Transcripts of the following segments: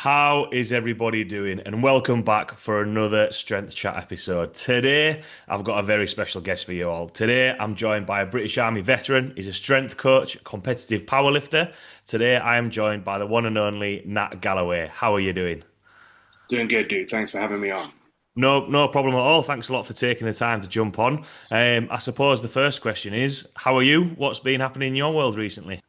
How is everybody doing? And welcome back for another Strength Chat episode. Today, I've got a very special guest for you all. Today, I'm joined by a British Army veteran. He's a strength coach, competitive powerlifter. Today, I am joined by the one and only Nat Galloway. How are you doing? Doing good, dude. Thanks for having me on. No problem at all. Thanks a lot for taking the time to jump on. I suppose the first question is, how are you? What's been happening in your world recently?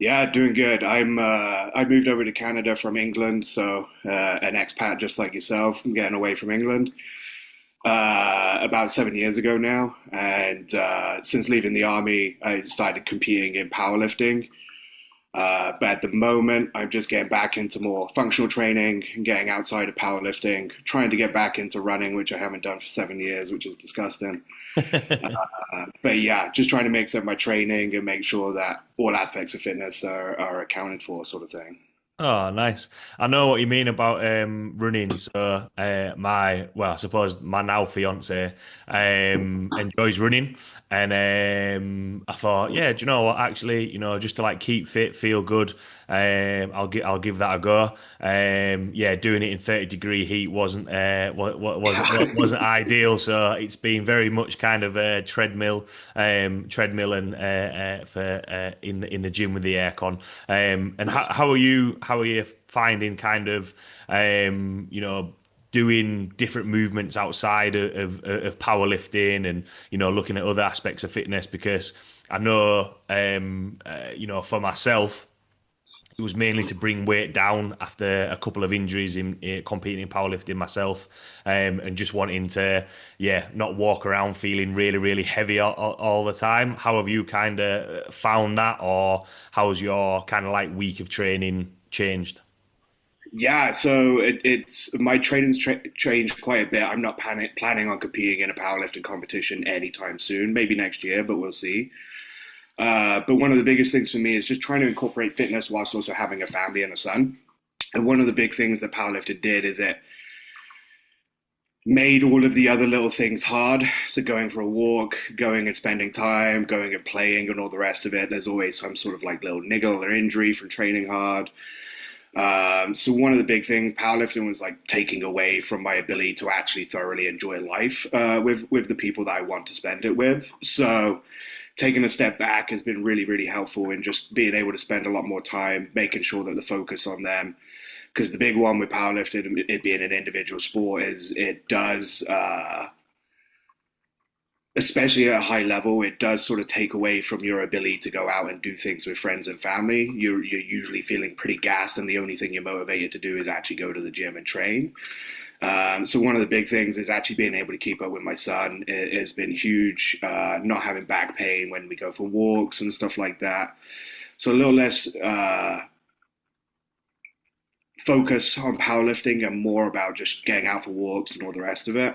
Yeah, doing good. I moved over to Canada from England, so an expat just like yourself. I'm getting away from England about 7 years ago now, and since leaving the army, I started competing in powerlifting. But at the moment, I'm just getting back into more functional training, getting outside of powerlifting, trying to get back into running, which I haven't done for 7 years, which is disgusting. But yeah, just trying to mix up my training and make sure that all aspects of fitness are accounted for, sort of thing. Oh, nice. I know what you mean about running. So, I suppose my now fiance enjoys running, and I thought, yeah, do you know what? Actually, just to like keep fit, feel good, I'll give that a go. Yeah, doing it in 30-degree heat wasn't ideal. So it's been very much kind of a treadmill and for in the gym with the aircon. And how are you? How are you finding kind of doing different movements outside of powerlifting and looking at other aspects of fitness? Because I know for myself it was mainly to bring weight down after a couple of injuries in competing in powerlifting myself, and just wanting to, yeah, not walk around feeling really, really heavy all the time. How have you kind of found that, or how's your kind of like week of training changed? Yeah, so it's my changed quite a bit. I'm not planning on competing in a powerlifting competition anytime soon. Maybe next year, but we'll see. But one of the biggest things for me is just trying to incorporate fitness whilst also having a family and a son. And one of the big things that powerlifting did is it made all of the other little things hard. So going for a walk, going and spending time, going and playing, and all the rest of it. There's always some sort of like little niggle or injury from training hard. So one of the big things, powerlifting was like taking away from my ability to actually thoroughly enjoy life with the people that I want to spend it with. So taking a step back has been really, really helpful in just being able to spend a lot more time making sure that the focus on them. Because the big one with powerlifting, it being an individual sport, is it does, especially at a high level, it does sort of take away from your ability to go out and do things with friends and family. You're usually feeling pretty gassed, and the only thing you're motivated to do is actually go to the gym and train. So one of the big things is actually being able to keep up with my son. It has been huge. Not having back pain when we go for walks and stuff like that. So a little less focus on powerlifting and more about just getting out for walks and all the rest of it.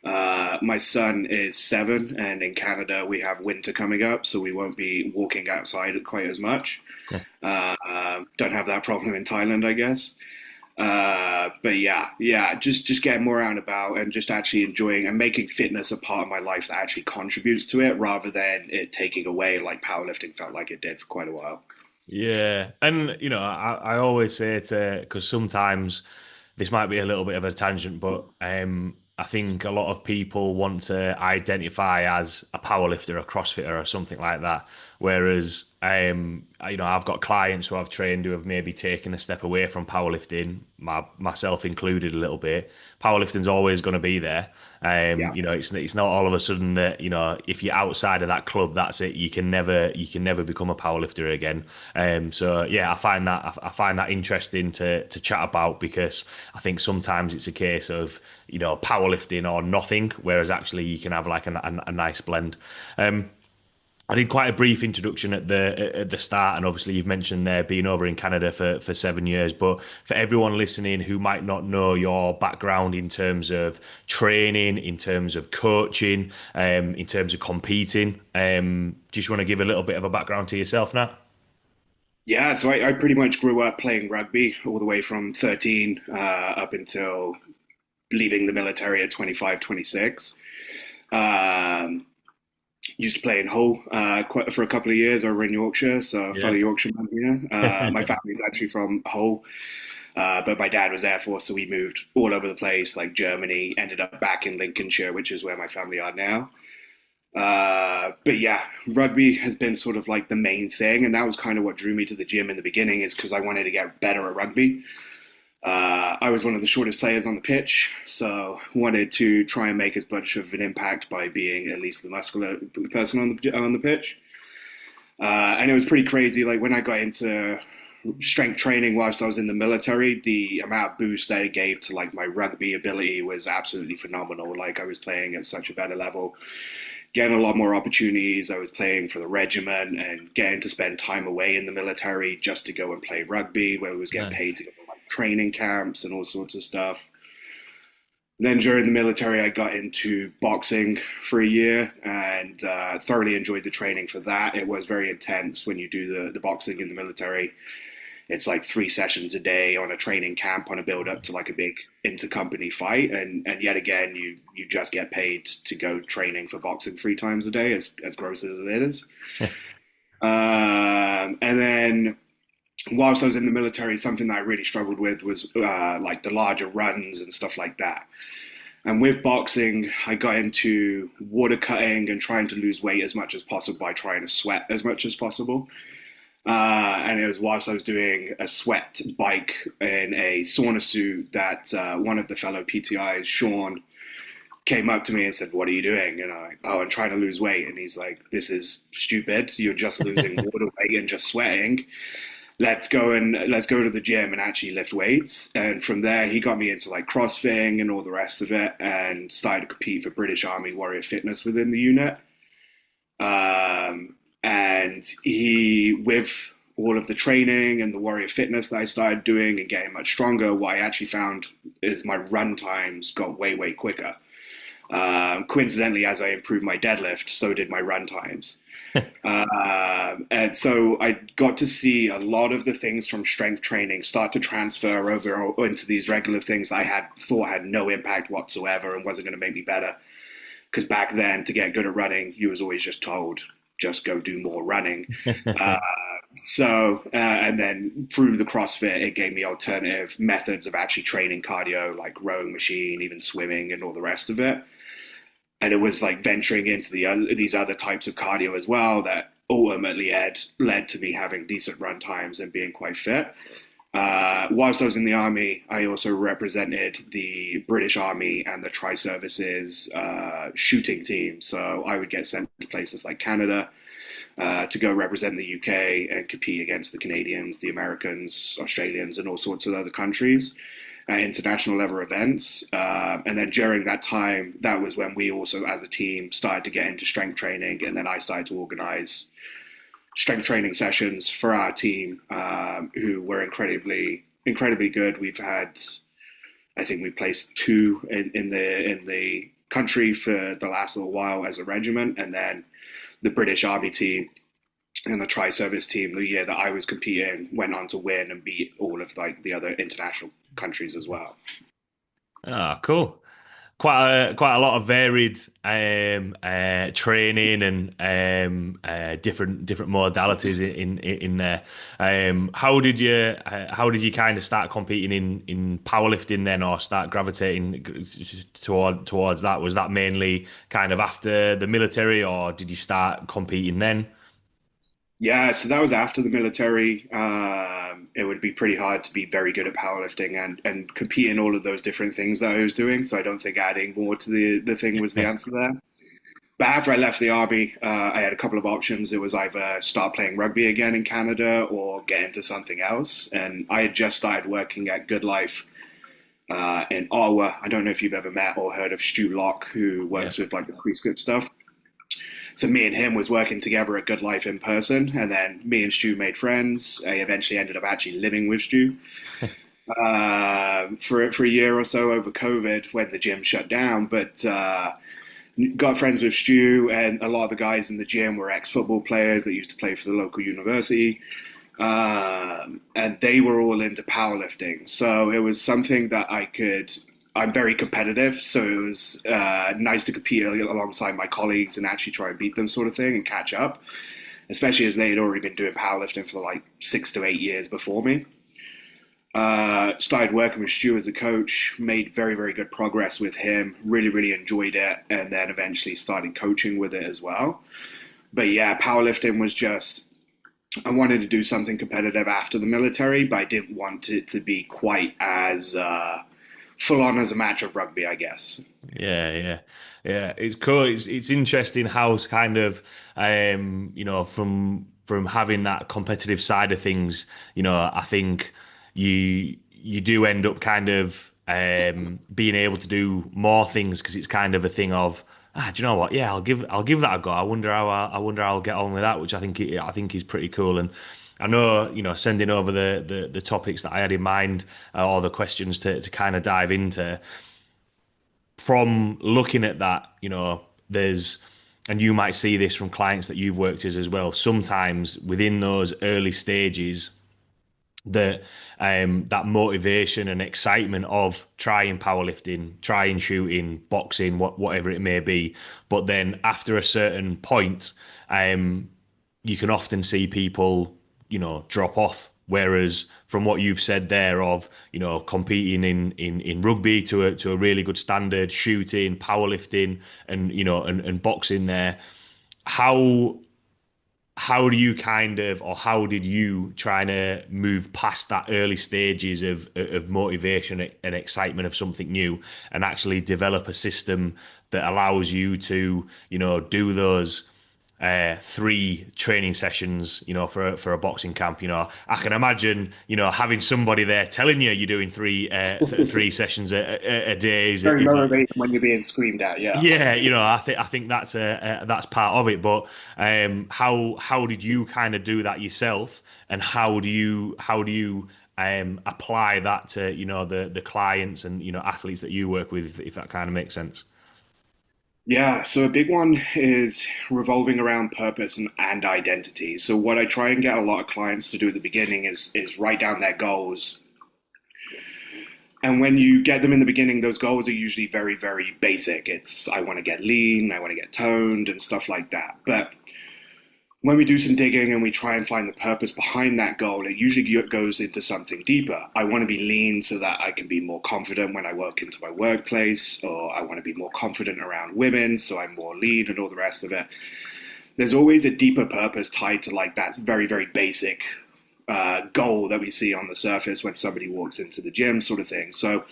My son is 7, and in Canada we have winter coming up, so we won't be walking outside quite as much. Don't have that problem in Thailand, I guess. But yeah, just getting more out and about and just actually enjoying and making fitness a part of my life that actually contributes to it rather than it taking away like powerlifting felt like it did for quite a while. Yeah, and I always say to because sometimes this might be a little bit of a tangent, but I think a lot of people want to identify as a powerlifter, a CrossFitter, or something like that. Whereas, I've got clients who I've trained who have maybe taken a step away from powerlifting, myself included, a little bit. Powerlifting's always going to be there. Yeah. It's not all of a sudden that if you're outside of that club, that's it. You can never become a powerlifter again. So yeah, I find that interesting to chat about because I think sometimes it's a case of powerlifting or nothing, whereas actually you can have like a nice blend. I did quite a brief introduction at the start, and obviously you've mentioned there being over in Canada for 7 years. But for everyone listening who might not know your background in terms of training, in terms of coaching, in terms of competing, just want to give a little bit of a background to yourself, Nat? Yeah, so I pretty much grew up playing rugby all the way from 13 up until leaving the military at 25, 26. Um, Used to play in Hull for a couple of years over in Yorkshire, so fellow Yeah. Yorkshireman here. My family's actually from Hull, but my dad was Air Force, so we moved all over the place, like Germany, ended up back in Lincolnshire, which is where my family are now. But yeah, rugby has been sort of like the main thing, and that was kind of what drew me to the gym in the beginning, is because I wanted to get better at rugby. I was one of the shortest players on the pitch, so wanted to try and make as much of an impact by being at least the muscular person on the pitch. And it was pretty crazy. Like when I got into strength training whilst I was in the military, the amount of boost that it gave to like my rugby ability was absolutely phenomenal. Like I was playing at such a better level, getting a lot more opportunities. I was playing for the regiment and getting to spend time away in the military just to go and play rugby, where we was getting Nice. paid to go to like training camps and all sorts of stuff. Then during the military, I got into boxing for a year and thoroughly enjoyed the training for that. It was very intense when you do the boxing in the military. It's like 3 sessions a day on a training camp on a build up to like a big intercompany fight, and yet again you just get paid to go training for boxing 3 times a day, as gross as it is. And then whilst I was in the military, something that I really struggled with was like the larger runs and stuff like that. And with boxing, I got into water cutting and trying to lose weight as much as possible by trying to sweat as much as possible. And it was whilst I was doing a sweat bike in a sauna suit that one of the fellow PTIs, Sean, came up to me and said, "What are you doing?" And I'm like, "Oh, I'm trying to lose weight." And he's like, "This is stupid. You're just losing water weight and just sweating. Let's go to the gym and actually lift weights." And from there, he got me into like CrossFitting and all the rest of it, and started to compete for British Army Warrior Fitness within the unit. And he, with all of the training and the warrior fitness that I started doing and getting much stronger, what I actually found is my run times got way, way quicker. Coincidentally, as I improved my deadlift, so did my run times. And so I got to see a lot of the things from strength training start to transfer over into these regular things I had thought had no impact whatsoever and wasn't going to make me better. Because back then, to get good at running, you was always just told, just go do more running. And then through the CrossFit, it gave me alternative methods of actually training cardio, like rowing machine, even swimming, and all the rest of it. And it was like venturing into these other types of cardio as well that ultimately led to me having decent run times and being quite fit. Whilst I was in the army, I also represented the British Army and the Tri-Services shooting team. So I would get sent to places like Canada to go represent the UK and compete against the Canadians, the Americans, Australians, and all sorts of other countries at international level events. And then during that time, that was when we also, as a team, started to get into strength training. And then I started to organize strength training sessions for our team, who were incredibly good. We've had, I think we placed two in the country for the last little while as a regiment, and then the British Army team and the Tri-Service team, the year that I was competing, went on to win and beat all of like the other international countries as well. Ah, cool. Quite a lot of varied training and different modalities in there. How did you kind of start competing in powerlifting then, or start gravitating towards that? Was that mainly kind of after the military, or did you start competing then? Yeah, so that was after the military. It would be pretty hard to be very good at powerlifting and compete in all of those different things that I was doing. So I don't think adding more to the thing was the answer there. But after I left the army, I had a couple of options. It was either start playing rugby again in Canada or get into something else. And I had just started working at Good Life in Ottawa. I don't know if you've ever met or heard of Stu Locke, who Yeah. works with like the prescript stuff. So me and him was working together at Good Life in person, and then me and Stu made friends. I eventually ended up actually living with Stu for a year or so over COVID when the gym shut down. But got friends with Stu, and a lot of the guys in the gym were ex-football players that used to play for the local university, and they were all into powerlifting. So it was something that I could I'm very competitive, so it was nice to compete alongside my colleagues and actually try and beat them, sort of thing, and catch up. Especially as they had already been doing powerlifting for like 6 to 8 years before me. Started working with Stu as a coach, made very, very good progress with him, really, really enjoyed it, and then eventually started coaching with it as well. But yeah, powerlifting was just, I wanted to do something competitive after the military, but I didn't want it to be quite as full on as a match of rugby, I guess. Yeah, yeah, yeah. It's cool. It's interesting how it's kind of from having that competitive side of things. I think you do end up kind of being able to do more things because it's kind of a thing of do you know what? Yeah, I'll give that a go. I wonder how I'll get on with that, which I think is pretty cool. And I know sending over the topics that I had in mind or the questions to kind of dive into from looking at that, there's, and you might see this from clients that you've worked as well. Sometimes within those early stages, that that motivation and excitement of trying powerlifting, trying shooting, boxing, whatever it may be, but then after a certain point, you can often see people, drop off. Whereas from what you've said there of, competing in rugby to a really good standard, shooting, powerlifting, and and boxing there, how how do you kind of, or how did you try to move past that early stages of motivation and excitement of something new and actually develop a system that allows you to, do those three training sessions, for a boxing camp? I can imagine, having somebody there telling you you're doing three sessions a day Very motivating when you're being screamed at, yeah. yeah, I think that's part of it. But how did you kind of do that yourself, and how do you apply that to the clients and athletes that you work with, if that kind of makes sense? Yeah, so a big one is revolving around purpose and identity. So what I try and get a lot of clients to do at the beginning is write down their goals. And when you get them in the beginning, those goals are usually very, very basic. It's I want to get lean, I want to get toned, and stuff like that. But when we do some digging and we try and find the purpose behind that goal, it usually goes into something deeper. I want to be lean so that I can be more confident when I walk into my workplace, or I want to be more confident around women, so I'm more lean and all the rest of it. There's always a deeper purpose tied to like that very, very basic goal that we see on the surface when somebody walks into the gym, sort of thing. So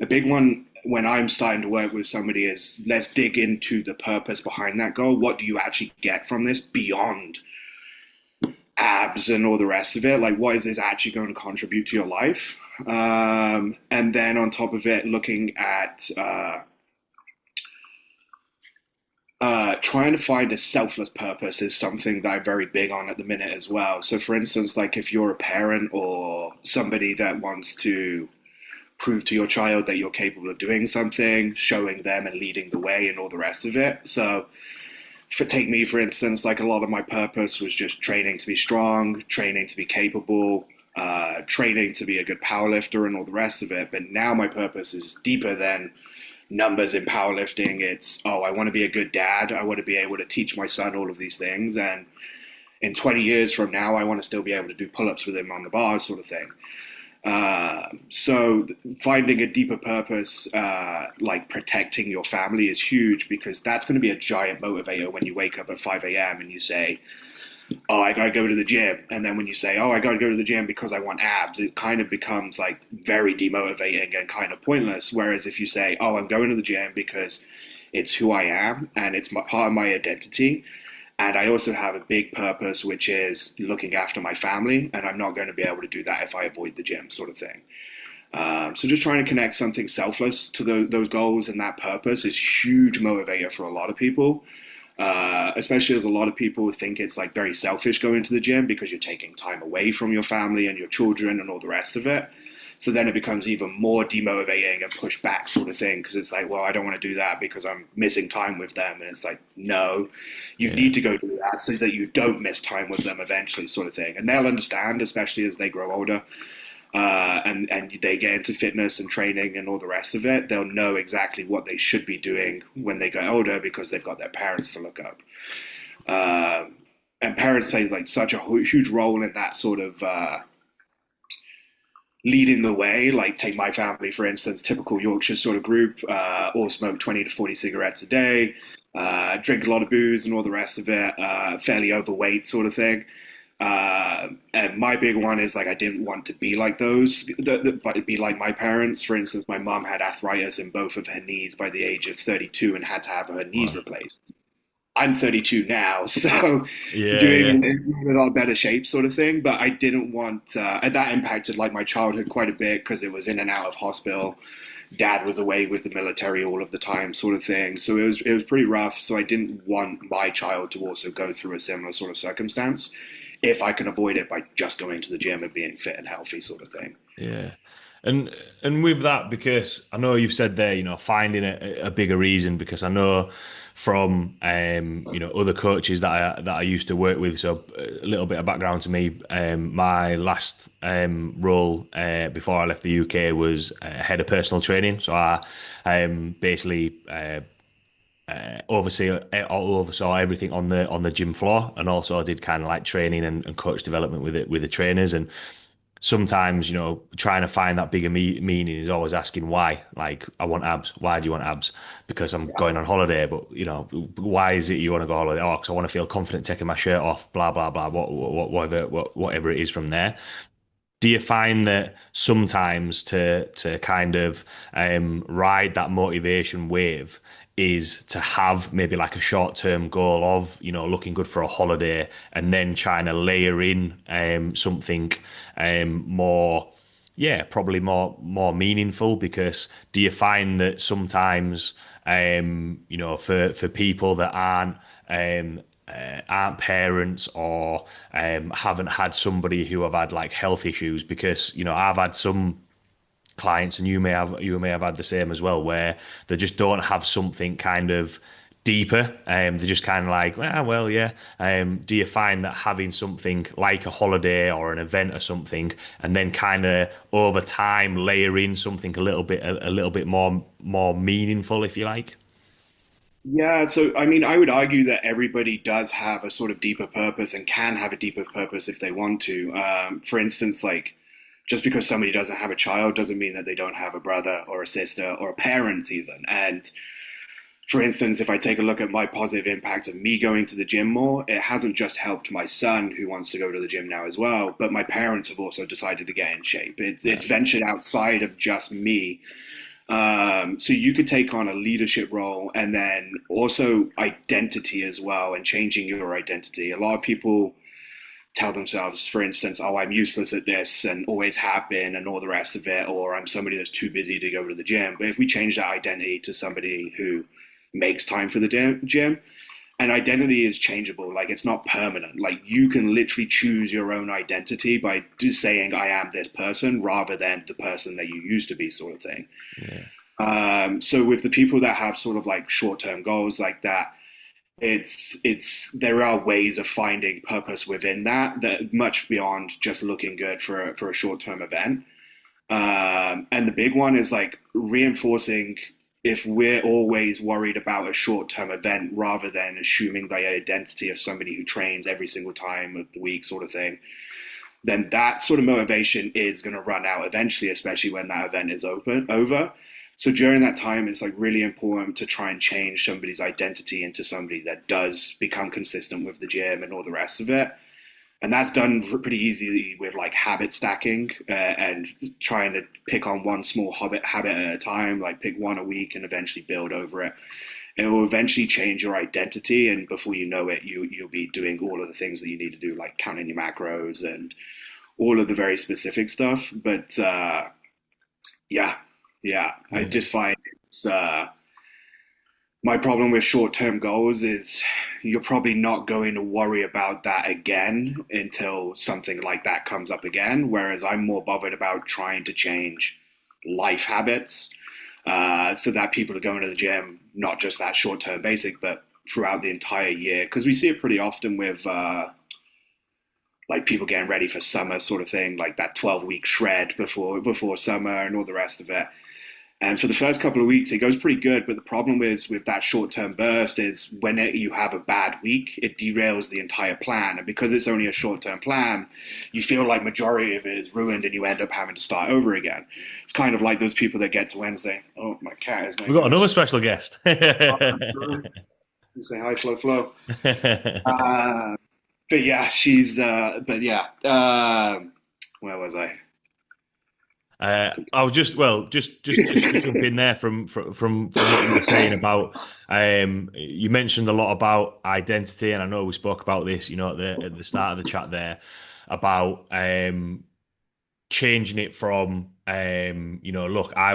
a big one when I'm starting to work with somebody is let's dig into the purpose behind that goal. What do you actually get from this beyond abs and all the rest of it? Like, what is this actually going to contribute to your life? And then on top of it, looking at trying to find a selfless purpose is something that I'm very big on at the minute as well. So, for instance, like if you're a parent or somebody that wants to prove to your child that you're capable of doing something, showing them and leading the way and all the rest of it. So, take me, for instance, like a lot of my purpose was just training to be strong, training to be capable, training to be a good powerlifter and all the rest of it. But now my purpose is deeper than numbers in powerlifting. It's, oh, I want to be a good dad. I want to be able to teach my son all of these things. And in 20 years from now, I want to still be able to do pull-ups with him on the bars, sort of thing. So finding a deeper purpose, like protecting your family, is huge, because that's going to be a giant motivator when you wake up at 5 a.m. and you say, oh, I got to go to the gym. And then when you say, oh, I got to go to the gym because I want abs, it kind of becomes like very demotivating and kind of pointless. Whereas if you say, oh, I'm going to the gym because it's who I am and it's part of my identity. And I also have a big purpose, which is looking after my family. And I'm not going to be able to do that if I avoid the gym, sort of thing. So just trying to connect something selfless to those goals and that purpose is huge motivator for a lot of people. Especially as a lot of people think it's like very selfish going to the gym because you're taking time away from your family and your children and all the rest of it. So then it becomes even more demotivating and push back, sort of thing, because it's like, well, I don't want to do that because I'm missing time with them. And it's like, no, you need to go do that so that you don't miss time with them eventually, sort of thing. And they'll understand, especially as they grow older. and they get into fitness and training and all the rest of it, they'll know exactly what they should be doing when they get older because they've got their parents to look up. And parents play like such a huge role in that sort of leading the way. Like take my family, for instance, typical Yorkshire sort of group, all smoke 20 to 40 cigarettes a day, drink a lot of booze and all the rest of it, fairly overweight sort of thing. And my big one is like I didn't want to be like those, but be like my parents. For instance, my mom had arthritis in both of her knees by the age of 32 and had to have her knees Wow. replaced. I'm 32 now, so Yeah, yeah. doing in a lot better shape, sort of thing. But I didn't want, and that impacted like my childhood quite a bit because it was in and out of hospital. Dad was away with the military all of the time, sort of thing. So it was pretty rough. So I didn't want my child to also go through a similar sort of circumstance, if I can avoid it by just going to the gym and being fit and healthy, sort of thing. Yeah. And with that, because I know you've said there, finding a bigger reason, because I know from other coaches that I used to work with. So a little bit of background to me. My last role before I left the UK was head of personal training. So I basically oversaw everything on the gym floor, and also did kind of like training and coach development with the trainers. And sometimes, trying to find that bigger meaning is always asking why. Like, I want abs. Why do you want abs? Because I'm going on holiday. But why is it you want to go on holiday? Oh, because I want to feel confident taking my shirt off. Blah blah blah. Whatever it is from there. Do you find that sometimes to kind of ride that motivation wave is to have maybe like a short-term goal of, looking good for a holiday, and then trying to layer in something more, yeah, probably more meaningful? Because do you find that sometimes, for people that aren't parents, or haven't had somebody who have had like health issues? Because I've had some clients, and you may have had the same as well, where they just don't have something kind of deeper. They're just kind of like, well, yeah. Do you find that having something like a holiday or an event or something, and then kind of over time layer in something a little bit more meaningful, if you like? Yeah, so I mean, I would argue that everybody does have a sort of deeper purpose and can have a deeper purpose if they want to. For instance, like just because somebody doesn't have a child doesn't mean that they don't have a brother or a sister or a parent even. And for instance, if I take a look at my positive impact of me going to the gym more, it hasn't just helped my son who wants to go to the gym now as well, but my parents have also decided to get in shape. It's ventured outside of just me. So you could take on a leadership role and then also identity as well, and changing your identity. A lot of people tell themselves, for instance, oh, I'm useless at this and always have been and all the rest of it, or I'm somebody that's too busy to go to the gym. But if we change that identity to somebody who makes time for the gym, and identity is changeable, like it's not permanent. Like you can literally choose your own identity by just saying, I am this person, rather than the person that you used to be, sort of thing. Yeah. So with the people that have sort of like short-term goals like that, it's there are ways of finding purpose within that much beyond just looking good for a short-term event. And the big one is like reinforcing, if we're always worried about a short-term event rather than assuming the identity of somebody who trains every single time of the week, sort of thing, then that sort of motivation is going to run out eventually, especially when that event is over. So during that time, it's like really important to try and change somebody's identity into somebody that does become consistent with the gym and all the rest of it. And that's done pretty easily with like habit stacking, and trying to pick on one small habit at a time, like pick one a week and eventually build over it. It will eventually change your identity, and before you know it, you'll be doing all of the things that you need to do, like counting your macros and all of the very specific stuff. But yeah, yeah, I Yeah. just find it's my problem with short-term goals is you're probably not going to worry about that again until something like that comes up again. Whereas I'm more bothered about trying to change life habits, so that people are going to the gym, not just that short-term basic, but throughout the entire year. Because we see it pretty often with like people getting ready for summer sort of thing, like that 12-week shred before summer and all the rest of it. And for the first couple of weeks, it goes pretty good. But the problem is with that short-term burst is when you have a bad week, it derails the entire plan. And because it's only a short-term plan, you feel like majority of it is ruined and you end up having to start over again. It's kind of like those people that get to Wednesday. Oh, my cat is We've making got another us. special guest. Say hi, Flo Flo. Uh, but yeah, she's, but yeah. Where was I? I was just to jump in there from what you were saying about you mentioned a lot about identity, and I know we spoke about this, at the start of the chat there about changing it from look, I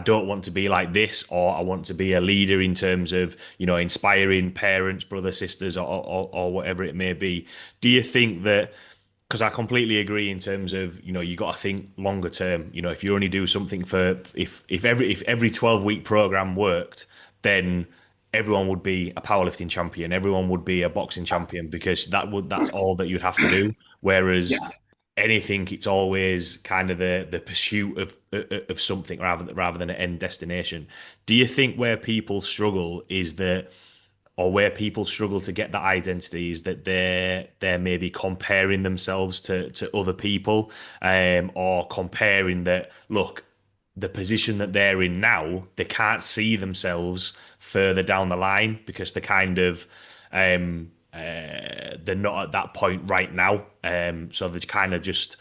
don't want to be like this, or I want to be a leader in terms of inspiring parents, brothers, sisters, or whatever it may be. Do you think that, because I completely agree in terms of you got to think longer term. If you only do something for if every 12-week program worked, then everyone would be a powerlifting champion, everyone would be a boxing champion, because that's all that you'd have to do. Whereas Yeah. anything, it's always kind of the pursuit of something rather than an end destination. Do you think where people struggle is that, or where people struggle to get that identity, is that they're maybe comparing themselves to other people, or comparing that, look, the position that they're in now, they can't see themselves further down the line because they're kind of they're not at that point right now. So they're kind of just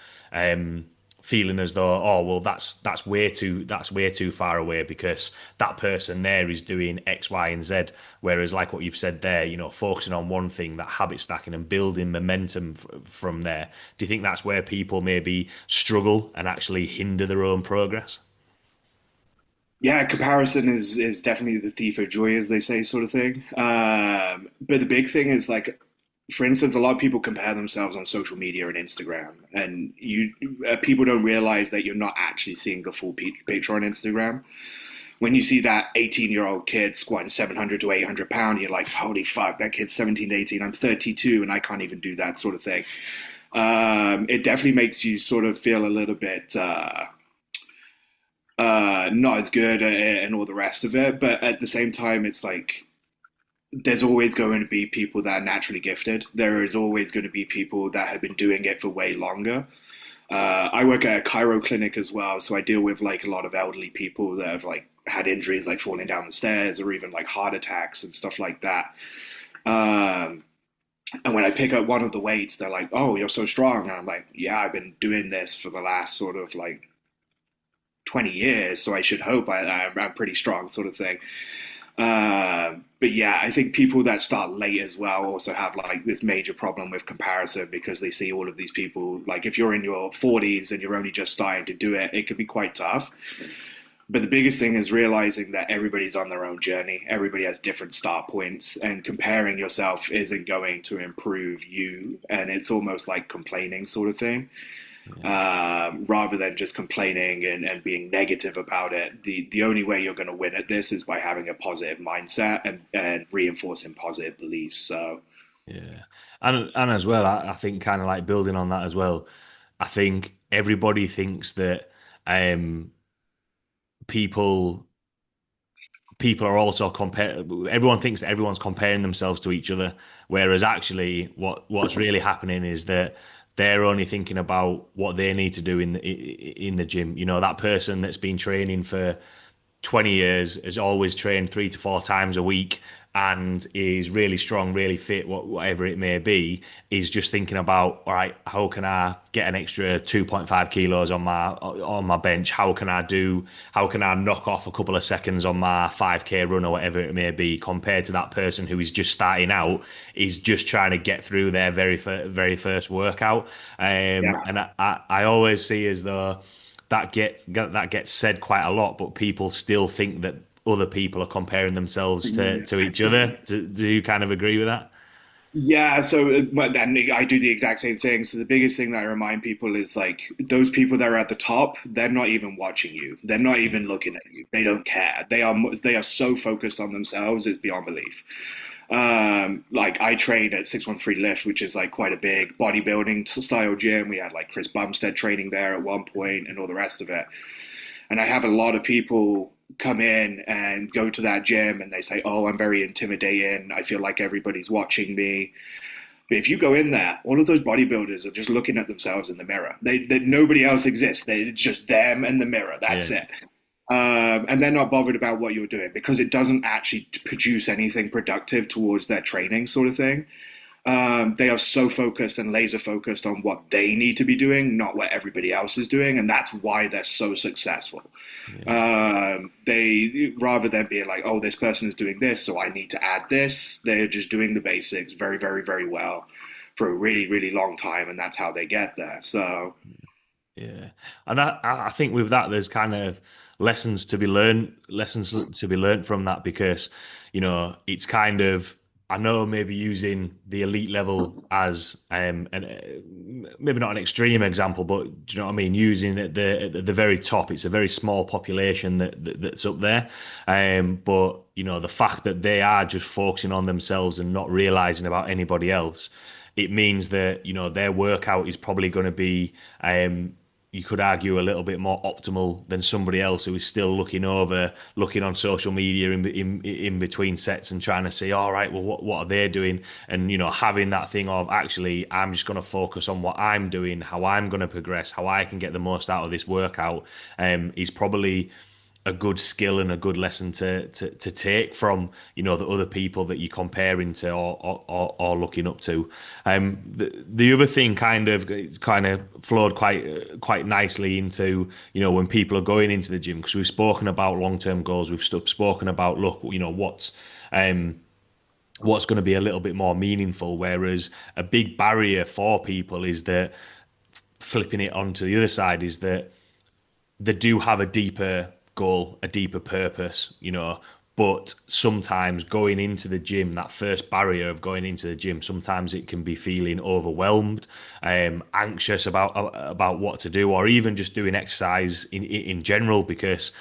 feeling as though, oh well, that's way too far away because that person there is doing X, Y, and Z. Whereas, like what you've said there, focusing on one thing, that habit stacking and building momentum from there. Do you think that's where people maybe struggle and actually hinder their own progress? Yeah, comparison is definitely the thief of joy, as they say, sort of thing. But the big thing is like, for instance, a lot of people compare themselves on social media and Instagram, and you people don't realize that you're not actually seeing the full picture on Instagram. When you see that 18-year-old kid squatting 700 to 800 pounds, you're like, holy fuck, that kid's 17 to 18. I'm 32 and I can't even do that sort of thing. It definitely makes you sort of feel a little bit not as good and all the rest of it. But at the same time, it's like there's always going to be people that are naturally gifted. There is always going to be people that have been doing it for way longer. I work at a chiro clinic as well, so I deal with like a lot of elderly people that have like had injuries like falling down the stairs or even like heart attacks and stuff like that. Um, and when I pick up one of the weights, they're like, "Oh, you're so strong." And I'm like, "Yeah, I've been doing this for the last sort of like 20 years, so I should hope I'm pretty strong," sort of thing. But yeah, I think people that start late as well also have like this major problem with comparison because they see all of these people. Like if you're in your 40s and you're only just starting to do it, it could be quite tough. But the biggest thing is realizing that everybody's on their own journey. Everybody has different start points, and comparing yourself isn't going to improve you. And it's almost like complaining, sort of thing. Rather than just complaining and being negative about it. The only way you're going to win at this is by having a positive mindset and reinforcing positive beliefs. So, Yeah, and as well, I think kind of like building on that as well. I think everybody thinks that um, people people are also compare. Everyone thinks that everyone's comparing themselves to each other, whereas actually, what's really happening is that they're only thinking about what they need to do in the gym. That person that's been training for 20 years, has always trained 3 to 4 times a week, and is really strong, really fit, whatever it may be, is just thinking about, all right, how can I get an extra 2.5 kilos on my bench? How can I knock off a couple of seconds on my 5K run or whatever it may be, compared to that person who is just starting out, is just trying to get through their very first workout. yeah. And I always see as though that gets said quite a lot, but people still think that other people are comparing themselves to each other. Do you kind of agree with that? Yeah, so but then I do the exact same thing. So the biggest thing that I remind people is like those people that are at the top, they're not even watching you. They're not even looking at you. They don't care. They are so focused on themselves, it's beyond belief. Like I trained at 613 Lift, which is like quite a big bodybuilding style gym. We had like Chris Bumstead training there at one point and all the rest of it. And I have a lot of people come in and go to that gym and they say, "Oh, I'm very intimidating. I feel like everybody's watching me." But if you go in there, all of those bodybuilders are just looking at themselves in the mirror. Nobody else exists. It's just them and the mirror. That's Yeah. it. And they're not bothered about what you're doing because it doesn't actually produce anything productive towards their training, sort of thing. They are so focused and laser focused on what they need to be doing, not what everybody else is doing, and that's why they're so successful. Yeah. They rather than being like, "Oh, this person is doing this, so I need to add this." They're just doing the basics very, very, very well for a really, really long time, and that's how they get there. So Yeah, and I think with that, there's kind of lessons to be learned from that because, it's kind of, I know maybe using the elite level as maybe not an extreme example, but do you know what I mean? Using at the very top, it's a very small population that's up there, but the fact that they are just focusing on themselves and not realizing about anybody else, it means that their workout is probably going to be you could argue a little bit more optimal than somebody else who is still looking on social media in between sets and trying to say, all right, well, what are they doing? And having that thing of actually, I'm just going to focus on what I'm doing, how I'm going to progress, how I can get the most out of this workout, is probably a good skill and a good lesson to take from the other people that you're comparing to or looking up to. The other thing kind of flowed quite nicely into when people are going into the gym, because we've spoken about long-term goals, we've spoken about, look, what's going to be a little bit more meaningful, whereas a big barrier for people is that, flipping it onto the other side, is that they do have a deeper goal, a deeper purpose, but sometimes going into the gym, that first barrier of going into the gym, sometimes it can be feeling overwhelmed, anxious about what to do, or even just doing exercise in general, because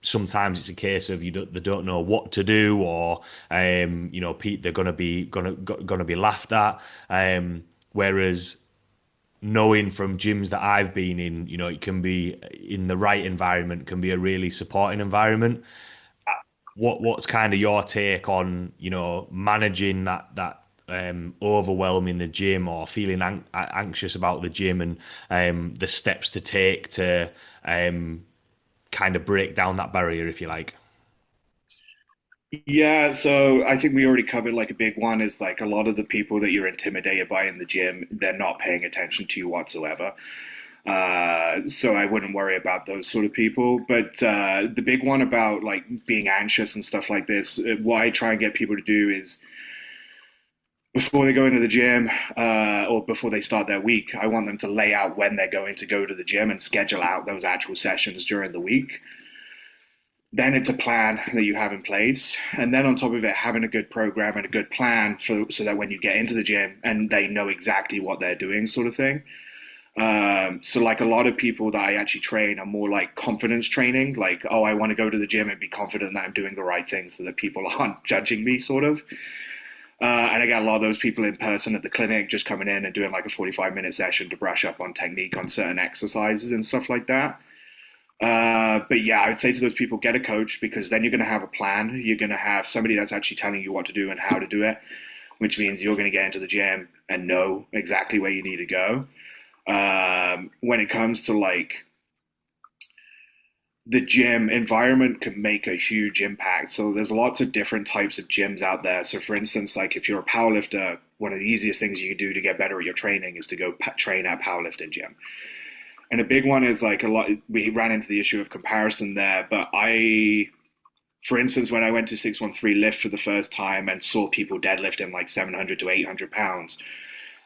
sometimes it's a case of they don't know what to do, or they're gonna be laughed at, whereas knowing from gyms that I've been in, it can be, in the right environment, can be a really supporting environment. What's kind of your take on, managing that overwhelm in the gym, or feeling anxious about the gym, and the steps to take to kind of break down that barrier, if you like? yeah, so I think we already covered like a big one is like a lot of the people that you're intimidated by in the gym, they're not paying attention to you whatsoever. So I wouldn't worry about those sort of people. But the big one about like being anxious and stuff like this, what I try and get people to do is before they go into the gym or before they start their week, I want them to lay out when they're going to go to the gym and schedule out those actual sessions during the week. Then it's a plan that you have in place, and then on top of it, having a good program and a good plan for so that when you get into the gym and they know exactly what they're doing, sort of thing. So like a lot of people that I actually train are more like confidence training, like, oh, I want to go to the gym and be confident that I'm doing the right things so that people aren't judging me, sort of. And I got a lot of those people in person at the clinic just coming in and doing like a 45-minute session to brush up on technique on certain exercises and stuff like that. But yeah, I would say to those people, get a coach, because then you're going to have a plan. You're going to have somebody that's actually telling you what to do and how to do it, which means you're going to get into the gym and know exactly where you need to go. When it comes to like the gym environment can make a huge impact. So there's lots of different types of gyms out there. So for instance, like if you're a powerlifter, one of the easiest things you can do to get better at your training is to go train at a powerlifting gym. And a big one is like a lot, we ran into the issue of comparison there, but for instance, when I went to 613 lift for the first time and saw people deadlifting like 700 to 800 pounds,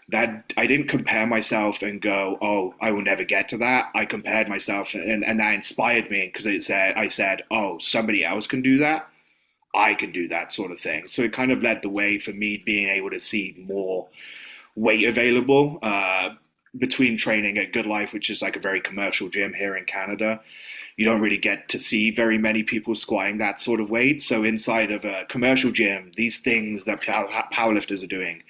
that I didn't compare myself and go, oh, I will never get to that. I compared myself, and that inspired me because I said, oh, somebody else can do that. I can do that, sort of thing. So it kind of led the way for me being able to see more weight available. between training at Good Life, which is like a very commercial gym here in Canada, you don't really get to see very many people squatting that sort of weight. So inside of a commercial gym, these things that powerlifters are doing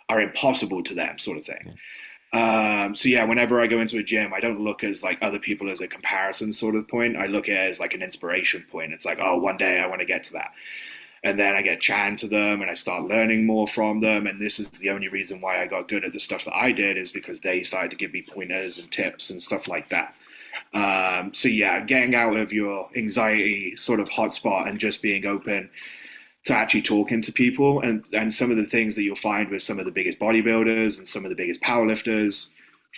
are impossible to them, sort of thing. Yeah. So yeah, whenever I go into a gym, I don't look as like other people as a comparison sort of point. I look at it as like an inspiration point. It's like, oh, one day I want to get to that. And then I get chatting to them and I start learning more from them. And this is the only reason why I got good at the stuff that I did, is because they started to give me pointers and tips and stuff like that. So yeah, getting out of your anxiety sort of hotspot and just being open to actually talking to people, and some of the things that you'll find with some of the biggest bodybuilders and some of the biggest powerlifters,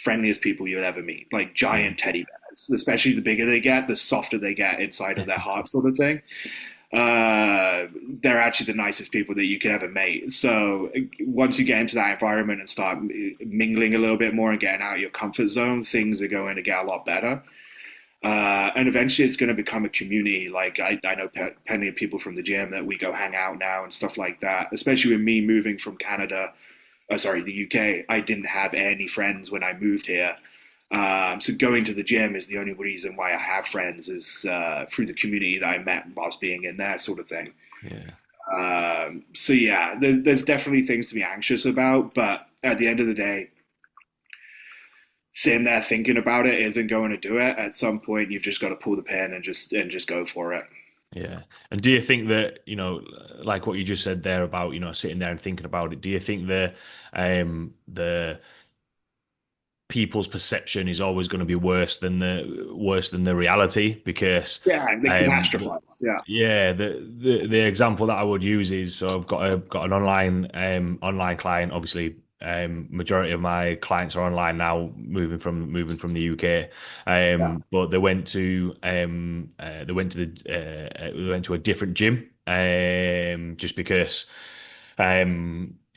friendliest people you'll ever meet, like Yeah. giant teddy bears. Especially the bigger they get, the softer they get inside of their heart, sort of thing. They're actually the nicest people that you could ever meet. So once you get into that environment and start mingling a little bit more and getting out of your comfort zone, things are going to get a lot better. And eventually it's going to become a community. Like I know plenty of people from the gym that we go hang out now and stuff like that, especially with me moving from Canada, sorry, the UK. I didn't have any friends when I moved here. So going to the gym is the only reason why I have friends, is through the community that I met whilst being in there, sort of thing. Yeah. So yeah, there's definitely things to be anxious about, but at the end of the day, sitting there thinking about it isn't going to do it. At some point, you've just got to pull the pin and just go for it. Yeah. And do you think that, like what you just said there about, sitting there and thinking about it, do you think the people's perception is always going to be worse than the reality? Because Yeah, and the the, catastrophize. Yeah, yeah, the example that I would use is, so I've got an online client. Obviously, majority of my clients are online now, moving from the UK. yeah, But they went to a different gym, just because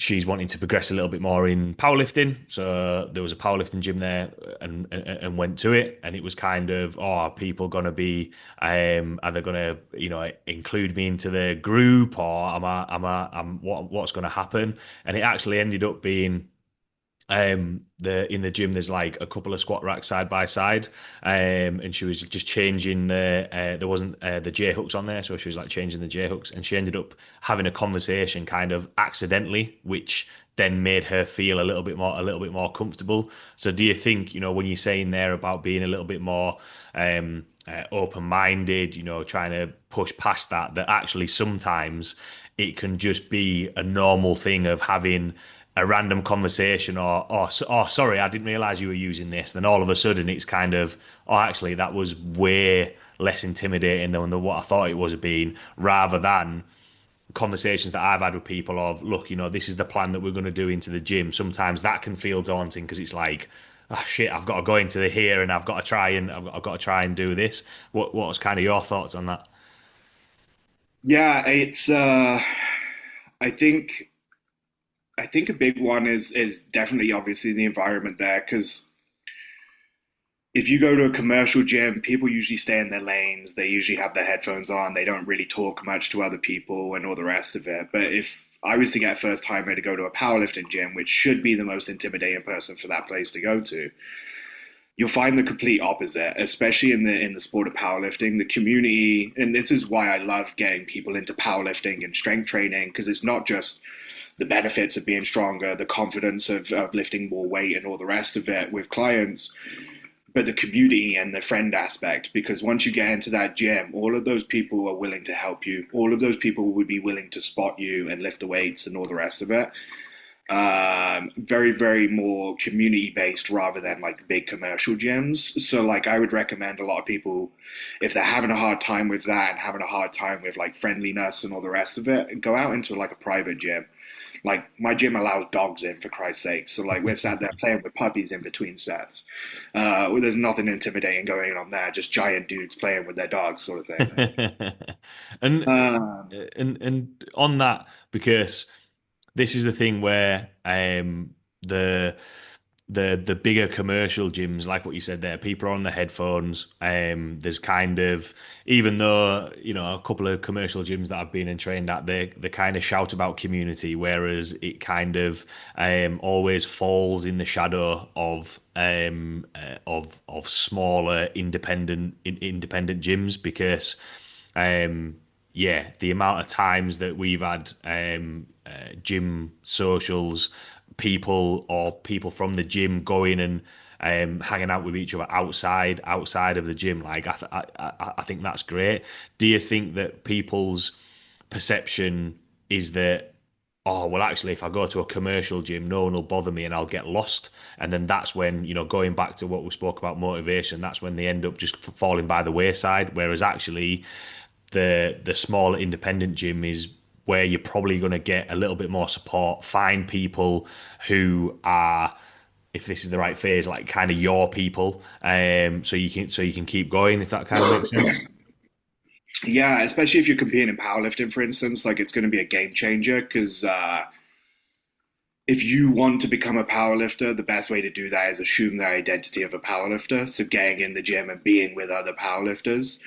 she's wanting to progress a little bit more in powerlifting. So there was a powerlifting gym there, and went to it, and it was kind of, oh, are people gonna be, are they gonna, include me into the group, or what's gonna happen? And it actually ended up being, the in the gym there's like a couple of squat racks side by side, and she was just changing there wasn't the J hooks on there, so she was like changing the J hooks, and she ended up having a conversation kind of accidentally, which then made her feel a little bit more comfortable. So do you think, when you're saying there about being a little bit more open-minded, trying to push past that actually sometimes it can just be a normal thing of having a random conversation, or sorry, I didn't realize you were using this. Then all of a sudden it's kind of, oh, actually that was way less intimidating than what I thought it was being, rather than conversations that I've had with people of, look, this is the plan that we're going to do into the gym. Sometimes that can feel daunting because it's like, oh shit, I've got to go into the here, and I've got to try and do this. What's kind of your thoughts on that? yeah. It's I think I think a big one is definitely obviously the environment there, because if you go to a commercial gym, people usually stay in their lanes. They usually have their headphones on. They don't really talk much to other people and all the rest of it. But if I was to get first timer to go to a powerlifting gym, which should be the most intimidating person for that place to go to, you'll find the complete opposite, especially in the sport of powerlifting. The community, and this is why I love getting people into powerlifting and strength training, because it's not just the benefits of being stronger, the confidence of lifting more weight and all the rest of it with clients, but the community and the friend aspect. Because once you get into that gym, all of those people are willing to help you. All of those people would be willing to spot you and lift the weights and all the rest of it. Very, very more community based rather than like the big commercial gyms. So, like, I would recommend a lot of people, if they're having a hard time with that and having a hard time with like friendliness and all the rest of it, go out into like a private gym. Like, my gym allows dogs in, for Christ's sake. So like, we're sat there playing with puppies in between sets. There's nothing intimidating going on there. Just giant dudes playing with their dogs, sort of thing. and Um, and on that, because this is the thing where, the the bigger commercial gyms, like what you said there, people are on the headphones. There's kind of, even though, a couple of commercial gyms that I've been and trained at, they kind of shout about community, whereas it kind of always falls in the shadow of smaller independent gyms because yeah, the amount of times that we've had gym socials, people from the gym going and hanging out with each other outside of the gym, like I think that's great. Do you think that people's perception is that, oh, well, actually, if I go to a commercial gym, no one will bother me and I'll get lost? And then that's when, going back to what we spoke about motivation, that's when they end up just falling by the wayside. Whereas actually, the smaller independent gym is where you're probably going to get a little bit more support, find people who are, if this is the right phrase, like kind of your people, so you can keep going, if that kind of makes sense. Yeah, especially if you're competing in powerlifting, for instance, like it's going to be a game changer because if you want to become a powerlifter, the best way to do that is assume the identity of a powerlifter. So getting in the gym and being with other powerlifters.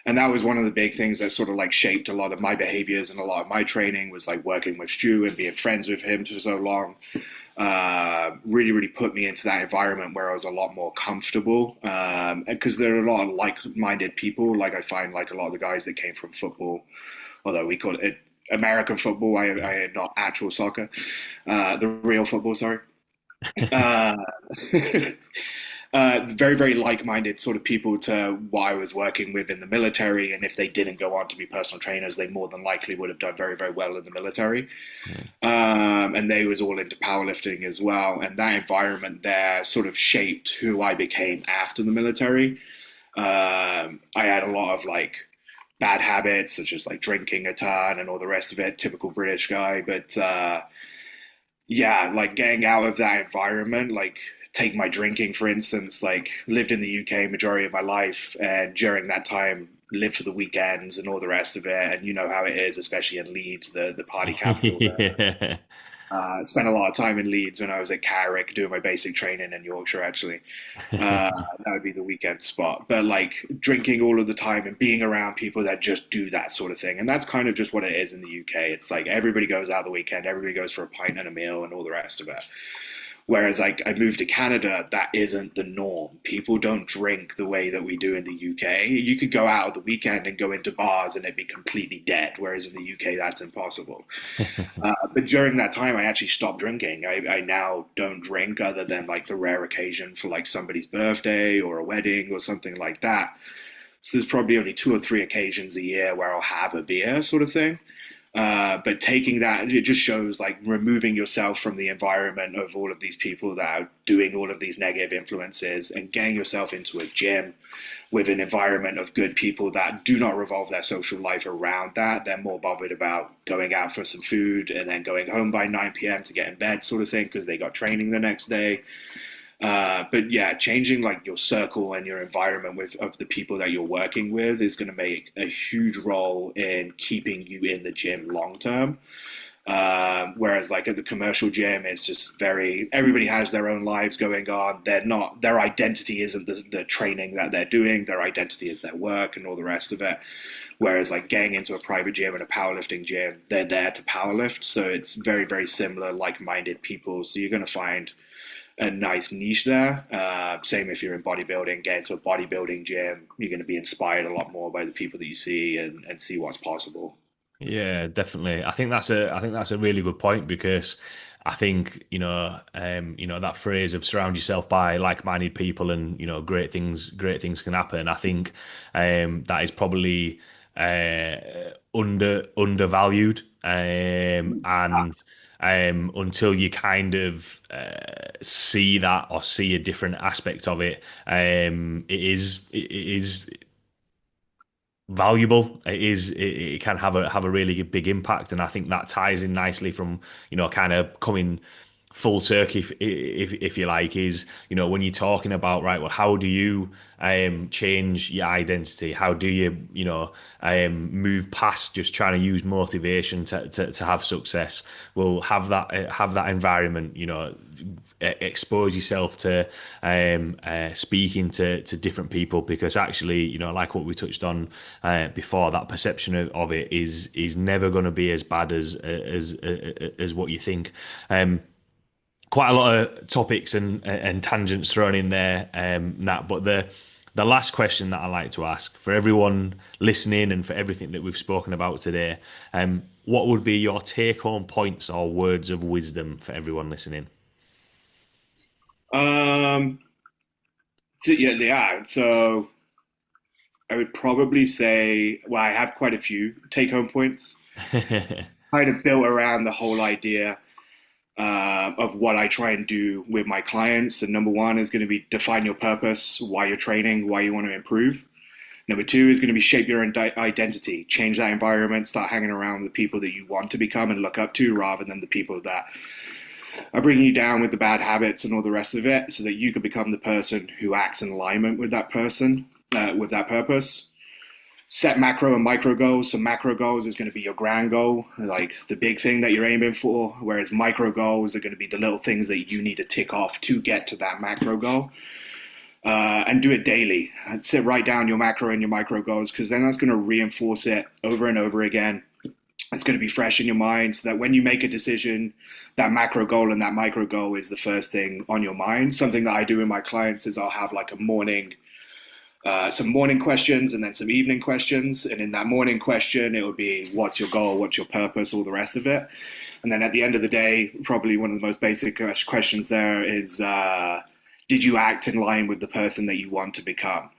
And that was one of the big things that sort of like shaped a lot of my behaviors and a lot of my training was like working with Stu and being friends with him for so long. Really, really put me into that environment where I was a lot more comfortable. And because there are a lot of like-minded people, like I find like a lot of the guys that came from football, although we call it American football, I not actual soccer, the real football, sorry. Uh, very, very like-minded sort of people to what I was working with in the military. And if they didn't go on to be personal trainers, they more than likely would have done very, very well in the military. And they was all into powerlifting as well. And that environment there sort of shaped who I became after the military. I had a lot of like bad habits, such as like drinking a ton and all the rest of it, typical British guy. But yeah, like getting out of that environment, like take my drinking for instance, like lived in the UK majority of my life, and during that time lived for the weekends and all the rest of it. And you know how it is, especially in Leeds, the party capital there. Yeah. Spent a lot of time in Leeds when I was at Carrick doing my basic training in Yorkshire, actually. That would be the weekend spot. But like drinking all of the time and being around people that just do that sort of thing. And that's kind of just what it is in the UK. It's like everybody goes out the weekend, everybody goes for a pint and a meal and all the rest of it. Whereas like I moved to Canada, that isn't the norm. People don't drink the way that we do in the UK. You could go out of the weekend and go into bars and it'd be completely dead, whereas in the UK that's impossible. But during that time, I actually stopped drinking. I now don't drink other than like the rare occasion for like somebody's birthday or a wedding or something like that. So there's probably only two or three occasions a year where I'll have a beer, sort of thing. But taking that, it just shows like removing yourself from the environment of all of these people that are doing all of these negative influences and getting yourself into a gym with an environment of good people that do not revolve their social life around that. They're more bothered about going out for some food and then going home by 9 p.m. to get in bed, sort of thing, because they got training the next day. But yeah, changing like your circle and your environment with of the people that you're working with is going to make a huge role in keeping you in the gym long term. Whereas like at the commercial gym, it's just very everybody has their own lives going on. They're not their identity isn't the training that they're doing. Their identity is their work and all the rest of it. Whereas like getting into a private gym and a powerlifting gym, they're there to powerlift. So it's very, very similar, like-minded people. So you're going to find a nice niche there. Same if you're in bodybuilding, get into a bodybuilding gym, you're going to be inspired a lot more by the people that you see and see what's possible. Yeah, definitely. I think that's a really good point because I think, that phrase of surround yourself by like-minded people and, great things can happen. I think that is probably undervalued. And until you kind of see that or see a different aspect of it, it is valuable. It can have a really big impact, and I think that ties in nicely from kind of coming. full turkey, if you like, is when you're talking about, right, well, how do you change your identity? How do you move past just trying to use motivation to have success? Well, have that environment, expose yourself to speaking to different people, because actually, like what we touched on before, that perception of it is never going to be as bad as what you think. Quite a lot of topics and tangents thrown in there, Nat. But the last question that I like to ask for everyone listening and for everything that we've spoken about today, what would be your take-home points or words of wisdom for everyone listening? Um, so I would probably say, well, I have quite a few take-home points, kind of built around the whole idea of what I try and do with my clients. And number one is going to be define your purpose, why you're training, why you want to improve. Number two is going to be shape your identity, change that environment, start hanging around the people that you want to become and look up to rather than the people that are bringing you down with the bad habits and all the rest of it, so that you could become the person who acts in alignment with that person, with that purpose. Set macro and micro goals. So macro goals is going to be your grand goal, like the big thing that you're aiming for, whereas micro goals are going to be the little things that you need to tick off to get to that macro goal. And do it daily. Sit write down your macro and your micro goals, because then that's going to reinforce it over and over again. It's going to be fresh in your mind, so that when you make a decision, that macro goal and that micro goal is the first thing on your mind. Something that I do with my clients is I'll have like a morning, some morning questions and then some evening questions. And in that morning question, it would be, what's your goal? What's your purpose? All the rest of it. And then at the end of the day, probably one of the most basic questions there is, did you act in line with the person that you want to become?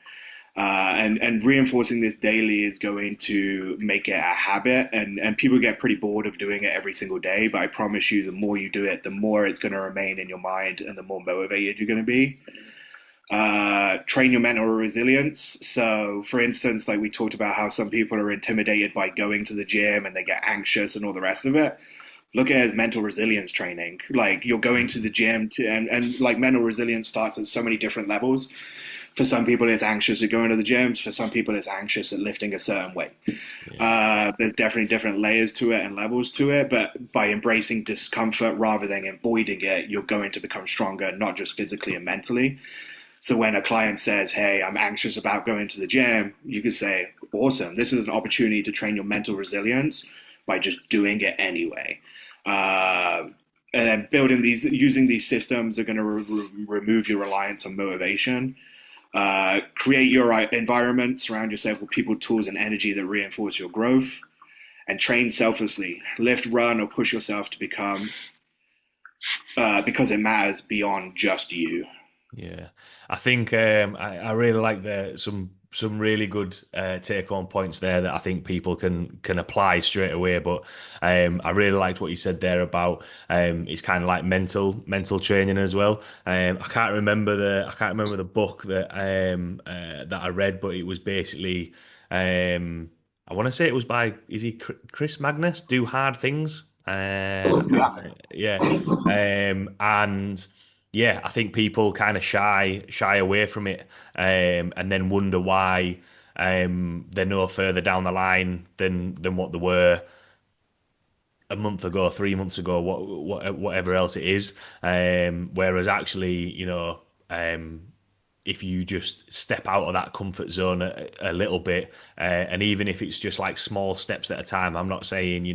And reinforcing this daily is going to make it a habit, and people get pretty bored of doing it every single day. But I promise you, the more you do it, the more it's going to remain in your mind, and the more motivated you're going to be. Train your mental resilience. So, for instance, like we talked about how some people are intimidated by going to the gym and they get anxious and all the rest of it. Look at it as mental resilience training. Like you're going to the gym and like mental resilience starts at so many different levels. For some people, it's anxious at going to the gyms. For some people, it's anxious at lifting a certain weight. Yeah. There's definitely different layers to it and levels to it. But by embracing discomfort rather than avoiding it, you're going to become stronger, not just physically and mentally. So when a client says, hey, I'm anxious about going to the gym, you could say, awesome, this is an opportunity to train your mental resilience by just doing it anyway. And then using these systems are going to remove your reliance on motivation. Create your environment, surround yourself with people, tools, and energy that reinforce your growth, and train selflessly. Lift, run, or push yourself to become, because it matters beyond just you. Yeah, I think I really like some really good take-home points there that I think people can apply straight away. But I really liked what you said there about it's kind of like mental training as well. I can't remember the book that I read, but it was basically I want to say it was by, is he Chris Magnus? Do Hard Things. Yeah, and yeah, I think people kind of shy away from it, and then wonder why they're no further down the line than what they were a month ago, 3 months ago, whatever else it is. Whereas actually, if you just step out of that comfort zone a little bit, and even if it's just like small steps at a time, I'm not saying,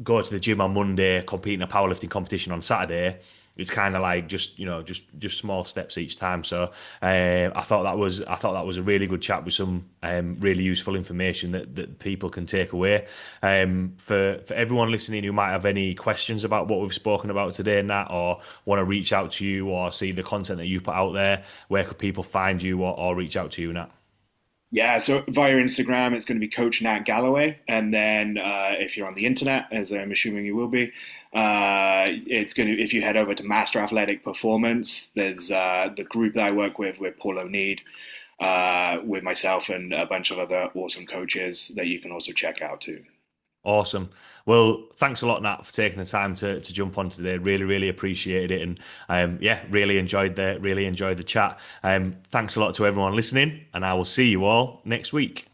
go to the gym on Monday, compete in a powerlifting competition on Saturday. It's kind of like just small steps each time. So I thought that was a really good chat with some really useful information that people can take away. For everyone listening who might have any questions about what we've spoken about today, Nat, or want to reach out to you or see the content that you put out there, where could people find you or reach out to you, Nat? Yeah, so via Instagram, it's going to be Coach Nat Galloway, and then if you're on the internet, as I'm assuming you will be, it's going to. If you head over to Master Athletic Performance, there's the group that I work with Paul O'Need, with myself and a bunch of other awesome coaches that you can also check out too. Awesome. Well, thanks a lot, Nat, for taking the time to jump on today. Really, really appreciated it, and yeah, really enjoyed the chat. Thanks a lot to everyone listening, and I will see you all next week.